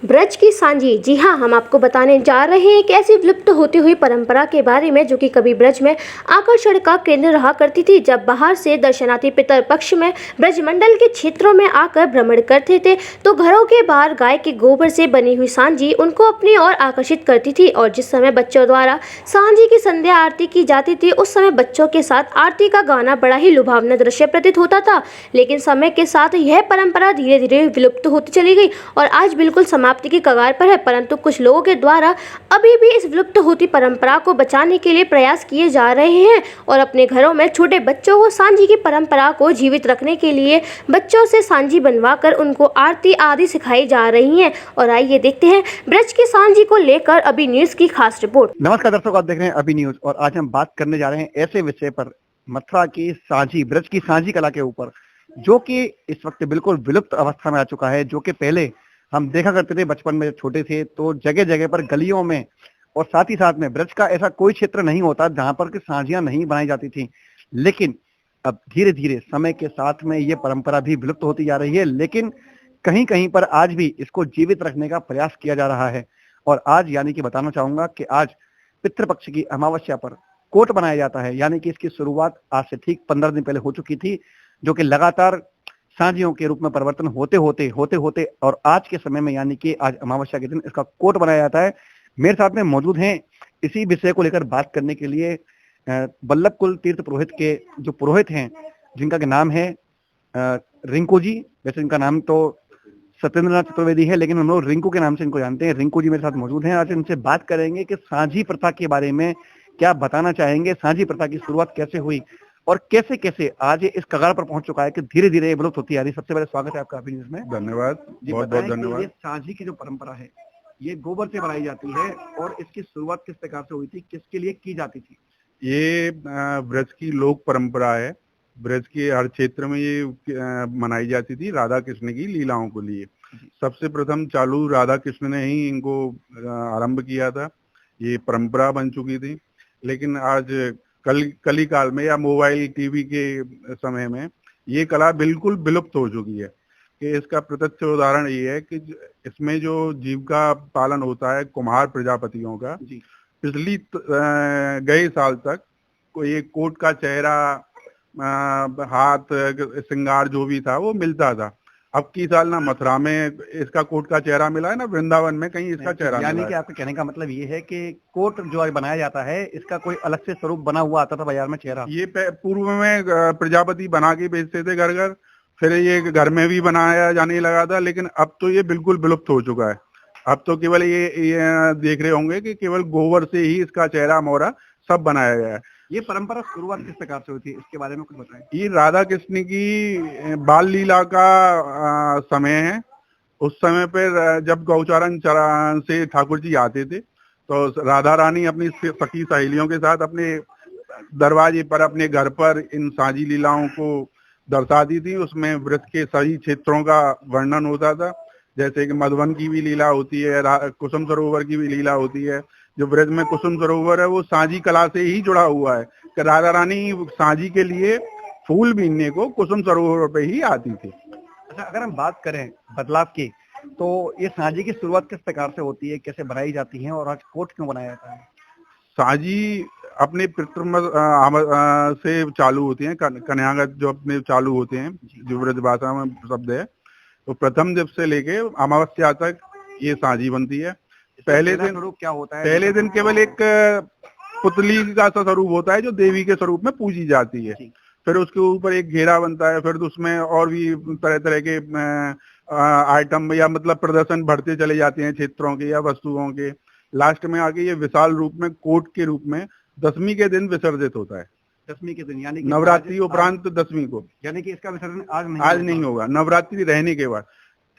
ब्रज की सांझी। जी हाँ, हम आपको बताने जा रहे हैं एक ऐसी विलुप्त होती हुई परंपरा के बारे में जो कि कभी ब्रज में आकर्षण का केंद्र रहा करती थी। जब बाहर से दर्शनार्थी पितर पक्ष में ब्रज मंडल के क्षेत्रों में आकर भ्रमण करते थे तो घरों के बाहर गाय के गोबर से बनी हुई सांझी उनको अपनी ओर आकर्षित करती थी। और जिस समय बच्चों द्वारा सांझी की संध्या आरती की जाती थी उस समय बच्चों के साथ आरती का गाना बड़ा ही लुभावना दृश्य प्रतीत होता था। लेकिन समय के साथ यह परंपरा धीरे धीरे विलुप्त होती चली गई और आज बिल्कुल समाप्ति की कगार पर है। परंतु कुछ लोगों के द्वारा अभी भी इस विलुप्त होती परंपरा को बचाने के लिए प्रयास किए जा रहे हैं और अपने घरों में छोटे बच्चों को सांझी की परंपरा को जीवित रखने के लिए बच्चों से सांझी बनवाकर उनको आरती आदि सिखाई जा रही है। और आइए देखते हैं ब्रज की सांझी को लेकर अभी न्यूज की खास रिपोर्ट। नमस्कार दर्शकों, आप देख रहे हैं अभी न्यूज और आज हम बात करने जा रहे हैं ऐसे विषय पर, मथुरा की सांझी, ब्रज की सांझी कला के ऊपर, जो कि इस वक्त बिल्कुल विलुप्त अवस्था में आ चुका है। जो कि पहले हम देखा करते थे बचपन में, छोटे थे तो जगह जगह पर गलियों में और साथ ही साथ में ब्रज का ऐसा कोई क्षेत्र नहीं होता जहां पर कि सांझियां नहीं बनाई जाती थी। लेकिन अब धीरे धीरे समय के साथ में ये परंपरा भी विलुप्त होती जा रही है, लेकिन कहीं कहीं पर आज भी इसको जीवित रखने का प्रयास किया जा रहा है। और आज यानी कि बताना चाहूंगा कि आज पितृपक्ष की अमावस्या पर कोट बनाया जाता है, यानी कि इसकी शुरुआत आज से ठीक 15 दिन पहले हो चुकी थी, जो कि लगातार सांझियों के रूप में परिवर्तन होते होते और आज के समय में यानी कि आज अमावस्या के दिन इसका कोट बनाया जाता है। मेरे साथ में मौजूद हैं इसी विषय को लेकर बात करने के लिए वल्लभ कुल तीर्थ पुरोहित के जो पुरोहित हैं, जिनका नाम है रिंकू जी। वैसे इनका नाम तो सत्येंद्रनाथ चतुर्वेदी है, लेकिन हम लोग रिंकू के नाम से इनको जानते हैं। रिंकू जी मेरे साथ मौजूद हैं। आज इनसे बात करेंगे कि सांझी प्रथा के बारे में क्या बताना चाहेंगे, सांझी प्रथा की शुरुआत कैसे हुई और कैसे कैसे आज ये इस कगार पर पहुंच चुका है कि धीरे धीरे विलुप्त होती आ रही है। सबसे पहले स्वागत है आपका अभी न्यूज में। धन्यवाद, बहुत बहुत धन्यवाद। ये सांझी की जो परंपरा है ये गोबर से बनाई जाती है और इसकी शुरुआत किस प्रकार से हुई थी, किसके लिए की जाती थी? ये ब्रज की लोक परंपरा है। ब्रज के हर क्षेत्र में ये मनाई जाती थी राधा कृष्ण की लीलाओं को लिए। सबसे प्रथम चालू राधा कृष्ण ने ही इनको आरंभ किया था। ये परंपरा बन चुकी थी, लेकिन आज कली काल में या मोबाइल टीवी के समय में ये कला बिल्कुल विलुप्त हो चुकी है। कि इसका प्रत्यक्ष उदाहरण ये है कि इसमें जो जीविका पालन होता है कुम्हार प्रजापतियों का, पिछली गए साल तक कोई एक कोट का चेहरा, हाथ, श्रृंगार जो भी था वो मिलता था। अब की साल ना मथुरा में इसका कोट का चेहरा मिला है, ना वृंदावन में कहीं इसका चेहरा मिला है। यानी कि आपके कहने का मतलब ये है कि कोट जो बनाया जाता है इसका कोई अलग से स्वरूप बना हुआ आता था बाजार में चेहरा। ये पूर्व में प्रजापति बना के बेचते थे घर घर, फिर ये घर में भी बनाया जाने लगा था, लेकिन अब तो ये बिल्कुल विलुप्त हो चुका है। अब तो केवल ये देख रहे होंगे कि केवल गोबर से ही इसका चेहरा मोहरा सब बनाया गया है। ये परंपरा शुरुआत किस प्रकार से हुई थी, इसके बारे में कुछ बताएं। ये राधा कृष्ण की बाल लीला का समय है। उस समय पर जब गौचारण से ठाकुर जी आते थे तो राधा रानी अपनी सखी सहेलियों के साथ अपने दरवाजे पर, अपने घर पर इन सांझी लीलाओं को दर्शाती थी। उसमें व्रत के सभी क्षेत्रों का वर्णन होता था, जैसे कि मधुबन की भी लीला होती है, कुसुम सरोवर की भी लीला होती है। जो ब्रज में कुसुम सरोवर है वो सांझी कला से ही जुड़ा हुआ है कि राधा रानी सांझी के लिए फूल बीनने को कुसुम सरोवर पे ही आती थी। अच्छा, अगर हम बात करें बदलाव की, तो ये सांझी की शुरुआत किस प्रकार से होती है, कैसे बनाई जाती है और आज कोट क्यों बनाया जाता है? सांझी अपने पितृ से चालू होती है, कन्यागत जो अपने चालू होते हैं, जो ब्रज भाषा में शब्द है, तो प्रथम दिवस से लेके अमावस्या तक ये सांझी बनती है। पहले दिन स्वरूप क्या होता है? पहले दिन केवल एक पुतली का सा स्वरूप होता है जो देवी के स्वरूप में पूजी जाती है। फिर उसके ऊपर एक घेरा बनता है, फिर उसमें और भी तरह तरह के आइटम या मतलब प्रदर्शन बढ़ते चले जाते हैं क्षेत्रों के या वस्तुओं के। लास्ट में आके ये विशाल रूप में कोट के रूप में दशमी के दिन विसर्जित होता है। दशमी के दिन यानी नवरात्रि उपरांत दशमी को, यानी कि इसका विसर्जन आज नहीं होगा। नवरात्रि रहने के बाद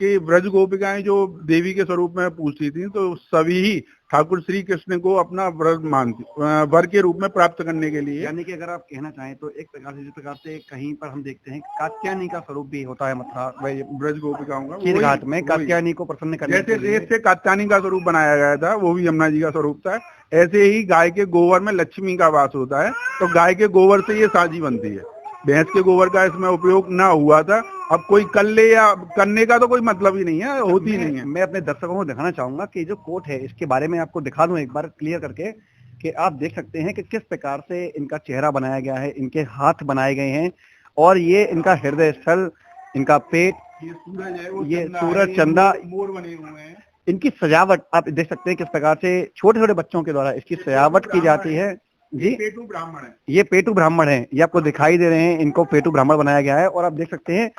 कि ब्रज गोपिकाएं जो देवी के स्वरूप में पूछती थी तो सभी ही ठाकुर श्री कृष्ण को अपना व्रत मानती, वर के रूप में प्राप्त करने के लिए। यानी कि अगर आप कहना चाहें तो एक प्रकार से, जिस प्रकार से कहीं पर हम देखते हैं कात्यायनी का स्वरूप भी होता है मथुरा ब्रज गोपिकाओं का, खीर घाट में कात्यायनी को प्रसन्न करने जैसे रेत से कात्यायनी का स्वरूप बनाया गया था, वो भी यमुना जी का स्वरूप था। ऐसे ही गाय के गोबर में लक्ष्मी का वास होता है, तो गाय के गोबर से ये सांझी बनती है। भैंस के गोबर का इसमें उपयोग ना हुआ था। अब कोई कर ले या करने का तो कोई मतलब ही नहीं है, होती नहीं है। मैं अपने दर्शकों को दिखाना चाहूंगा कि जो कोट है इसके बारे में आपको दिखा दूं एक बार क्लियर करके कि आप देख सकते हैं कि किस प्रकार से इनका चेहरा बनाया गया है, इनके हाथ बनाए गए हैं और ये इनका हृदय स्थल, इनका पेट, ये सूरज है, वो ये चंदा सूरज है, चंदा, मोर बने हुए हैं। इनकी सजावट आप देख सकते हैं किस प्रकार से छोटे छोटे बच्चों के द्वारा इसकी सजावट की जाती है। जी, पेटू ब्राह्मण है। ये पेटू ब्राह्मण है, ये आपको दिखाई दे रहे हैं, इनको पेटू ब्राह्मण बनाया गया है। और आप देख सकते हैं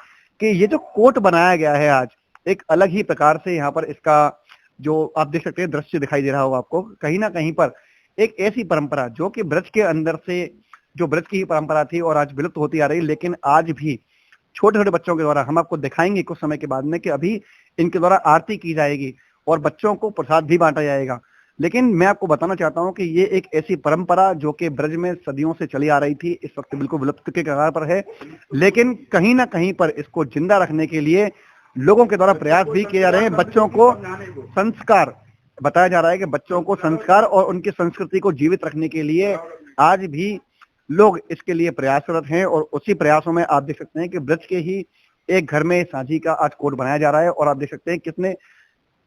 कि ये जो कोट बनाया गया है आज एक अलग ही प्रकार से यहाँ पर इसका जो आप देख सकते हैं दृश्य दिखाई दे रहा होगा आपको, कहीं ना कहीं पर एक ऐसी परंपरा जो कि ब्रज के अंदर से जो ब्रज की ही परंपरा थी और आज विलुप्त होती आ रही, लेकिन आज भी छोटे छोटे बच्चों के द्वारा हम आपको दिखाएंगे कुछ समय के बाद में कि अभी इनके द्वारा आरती की जाएगी और बच्चों को प्रसाद भी बांटा जाएगा। लेकिन मैं आपको बताना चाहता हूं कि ये एक ऐसी परंपरा जो कि ब्रज में सदियों से चली आ रही थी, इस वक्त बिल्कुल विलुप्त के कगार पर है, लेकिन कहीं ना कहीं पर इसको जिंदा रखने के लिए लोगों के द्वारा प्रयास भी किए जा रहे हैं। बच्चों को संस्कार बताया जा रहा है कि बच्चों को संस्कार और उनकी संस्कृति को जीवित रखने के लिए आज भी लोग इसके लिए प्रयासरत हैं। और उसी प्रयासों में आप देख सकते हैं कि ब्रज के ही एक घर में सांझी का आज कोट बनाया जा रहा है और आप देख सकते हैं कितने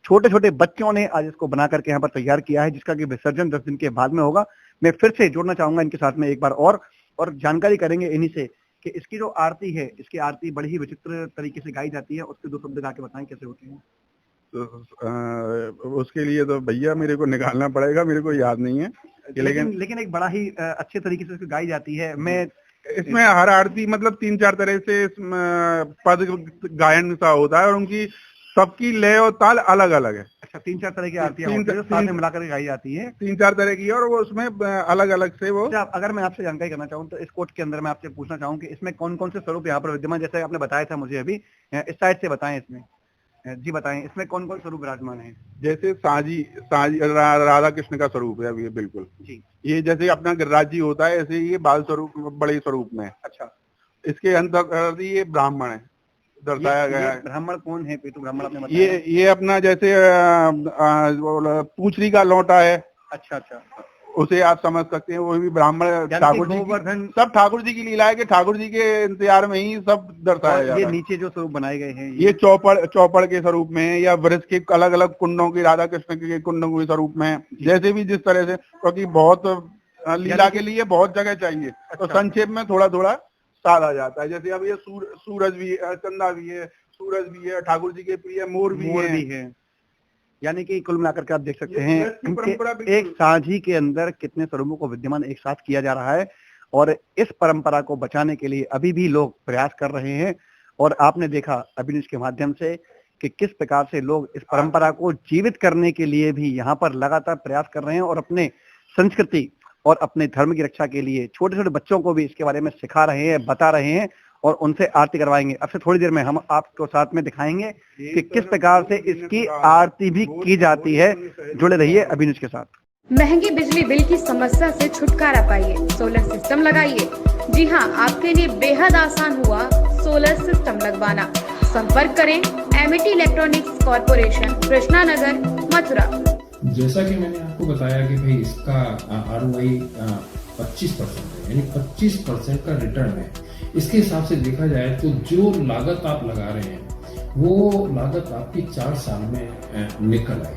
छोटे छोटे बच्चों ने आज इसको बना करके यहाँ पर तैयार किया है, जिसका कि विसर्जन 10 दिन के बाद में होगा। मैं फिर से जोड़ना चाहूंगा इनके साथ में एक बार और जानकारी करेंगे इन्हीं से कि इसकी जो आरती है, इसकी आरती बड़ी ही विचित्र तरीके से गाई जाती है। उसके 2 शब्द गा के बताएं कैसे होते हैं। तो उसके लिए तो भैया मेरे को निकालना पड़ेगा, मेरे को याद नहीं है। लेकिन एक बड़ा ही अच्छे तरीके से इसको गाई जाती है। मैं इसमें हर आरती मतलब 3-4 तरह से पद गायन सा होता है और उनकी सबकी लय और ताल अलग अलग है। अच्छा, 3-4 तरह की आरतियां साथ में मिलाकर गाई जाती है। 3-4 तरह की और वो उसमें अलग अलग से वो। अगर मैं आपसे जानकारी करना चाहूँ तो इस कोट के अंदर मैं आपसे पूछना चाहूँ कि इसमें कौन कौन से स्वरूप यहाँ पर विद्यमान, जैसे आपने बताया था मुझे अभी, इस साइड से बताएं इसमें। जी बताएं, इसमें कौन कौन स्वरूप विराजमान है। जैसे साजी राधा कृष्ण का स्वरूप है अभी बिल्कुल जी। ये जैसे अपना गिरिराज जी होता है ऐसे ये बाल स्वरूप बड़े स्वरूप में। अच्छा, इसके अंदर ये ब्राह्मण है दर्शाया गया है। ब्राह्मण कौन है? पेटू ब्राह्मण आपने बताया। ये अपना जैसे पूछरी का लौटा है। अच्छा अच्छा, उसे आप समझ सकते हैं, वो भी ब्राह्मण ठाकुर जी गोवर्धन, सब ठाकुर जी की लीला है कि ठाकुर जी के इंतजार में ही सब दर्शाया जाता है। ये नीचे जो स्वरूप बनाए गए हैं ये चौपड़ के स्वरूप में या ब्रज के अलग अलग कुंडों की, राधा कृष्ण के कुंडों के स्वरूप में, जैसे भी जिस तरह से, क्योंकि बहुत लीला के लिए बहुत जगह चाहिए। तो संक्षेप में थोड़ा थोड़ा साध आ जाता है। जैसे अब ये सूरज भी है, चंदा भी है, सूरज भी है, ठाकुर जी के प्रिय मोर भी है। यानी कि कुल मिलाकर के आप देख सकते हैं एक सांझी के अंदर कितने स्वरूपों को विद्यमान एक साथ किया जा रहा है और इस परंपरा को बचाने के लिए अभी भी लोग प्रयास कर रहे हैं। और आपने देखा अभी न्यूज के माध्यम से कि किस प्रकार से लोग इस परंपरा को जीवित करने के लिए भी यहाँ पर लगातार प्रयास कर रहे हैं और अपने संस्कृति और अपने धर्म की रक्षा के लिए छोटे छोटे बच्चों को भी इसके बारे में सिखा रहे हैं, बता रहे हैं और उनसे आरती करवाएंगे। अब से थोड़ी देर में हम आपको साथ में दिखाएंगे कि किस प्रकार से इसकी आरती भी की जाती है। जुड़े रहिए अभी न्यूज के साथ। महंगी बिजली बिल की समस्या से छुटकारा पाइए, सोलर सिस्टम लगाइए। जी हां, आपके लिए बेहद आसान हुआ सोलर सिस्टम लगवाना। संपर्क करें Amity electronics corporation, Krishna Nagar, Mathura. जैसा कि मैंने आपको बताया कि भाई इसका ROI 25% है, यानी 25% का रिटर्न है। इसके हिसाब से देखा जाए तो जो लागत आप लगा रहे हैं वो लागत आपकी 4 साल में निकल आएगी।